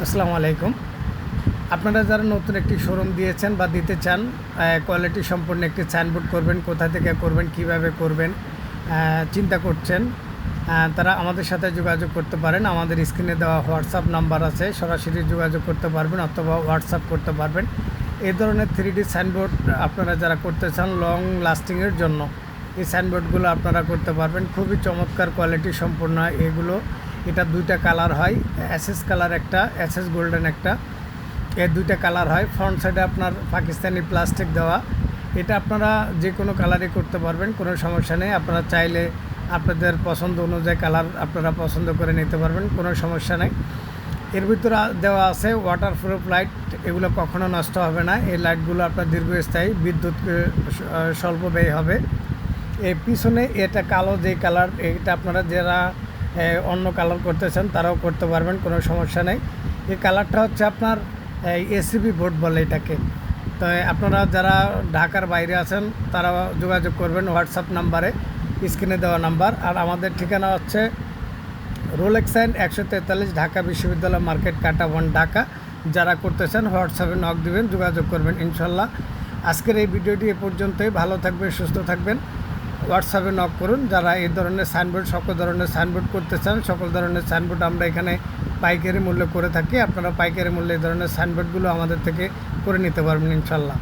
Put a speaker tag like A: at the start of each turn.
A: আসসালামু আলাইকুম। আপনারা যারা নতুন একটি শোরুম দিয়েছেন বা দিতে চান, কোয়ালিটি সম্পন্ন একটি সাইনবোর্ড করবেন, কোথা থেকে করবেন, কিভাবে করবেন চিন্তা করছেন, তারা আমাদের সাথে যোগাযোগ করতে পারেন। আমাদের স্ক্রিনে দেওয়া হোয়াটসঅ্যাপ নাম্বার আছে, সরাসরি যোগাযোগ করতে পারবেন অথবা হোয়াটসঅ্যাপ করতে পারবেন। এই ধরনের 3D সাইনবোর্ড আপনারা যারা করতে চান লং লাস্টিংয়ের জন্য, এই সাইনবোর্ডগুলো আপনারা করতে পারবেন। খুবই চমৎকার কোয়ালিটি সম্পন্ন এগুলো। এটা দুইটা কালার হয়, এসএস কালার একটা, এসএস গোল্ডেন একটা, এর দুইটা কালার হয়। ফ্রন্ট সাইডে আপনার পাকিস্তানি প্লাস্টিক দেওয়া। এটা আপনারা যে কোনো কালারই করতে পারবেন, কোনো সমস্যা নেই। আপনারা চাইলে আপনাদের পছন্দ অনুযায়ী কালার আপনারা পছন্দ করে নিতে পারবেন, কোনো সমস্যা নেই। এর ভিতরে দেওয়া আছে ওয়াটারপ্রুফ লাইট, এগুলো কখনো নষ্ট হবে না। এই লাইটগুলো আপনার দীর্ঘস্থায়ী, বিদ্যুৎ স্বল্প ব্যয় হবে। এই পিছনে এটা কালো যে কালার, এটা আপনারা যারা অন্য কালার করতেছেন তারাও করতে পারবেন, কোনো সমস্যা নেই। এই কালারটা হচ্ছে আপনার এসিবি বোর্ড বলে এটাকে। তো আপনারা যারা ঢাকার বাইরে আছেন তারা যোগাযোগ করবেন হোয়াটসঅ্যাপ নাম্বারে, স্ক্রিনে দেওয়া নাম্বার। আর আমাদের ঠিকানা হচ্ছে রোলেক্স সাইন 143 ঢাকা বিশ্ববিদ্যালয় মার্কেট, কাটা 1 ঢাকা। যারা করতেছেন হোয়াটসঅ্যাপে নক দিবেন, যোগাযোগ করবেন ইনশাল্লাহ। আজকের এই ভিডিওটি এ পর্যন্তই। ভালো থাকবেন, সুস্থ থাকবেন। হোয়াটসঅ্যাপে নক করুন যারা এই ধরনের সাইনবোর্ড, সকল ধরনের সাইনবোর্ড করতে চান। সকল ধরনের সাইনবোর্ড আমরা এখানে পাইকারি মূল্যে করে থাকি। আপনারা পাইকারি মূল্যে এই ধরনের সাইনবোর্ডগুলো আমাদের থেকে করে নিতে পারবেন ইনশাল্লাহ।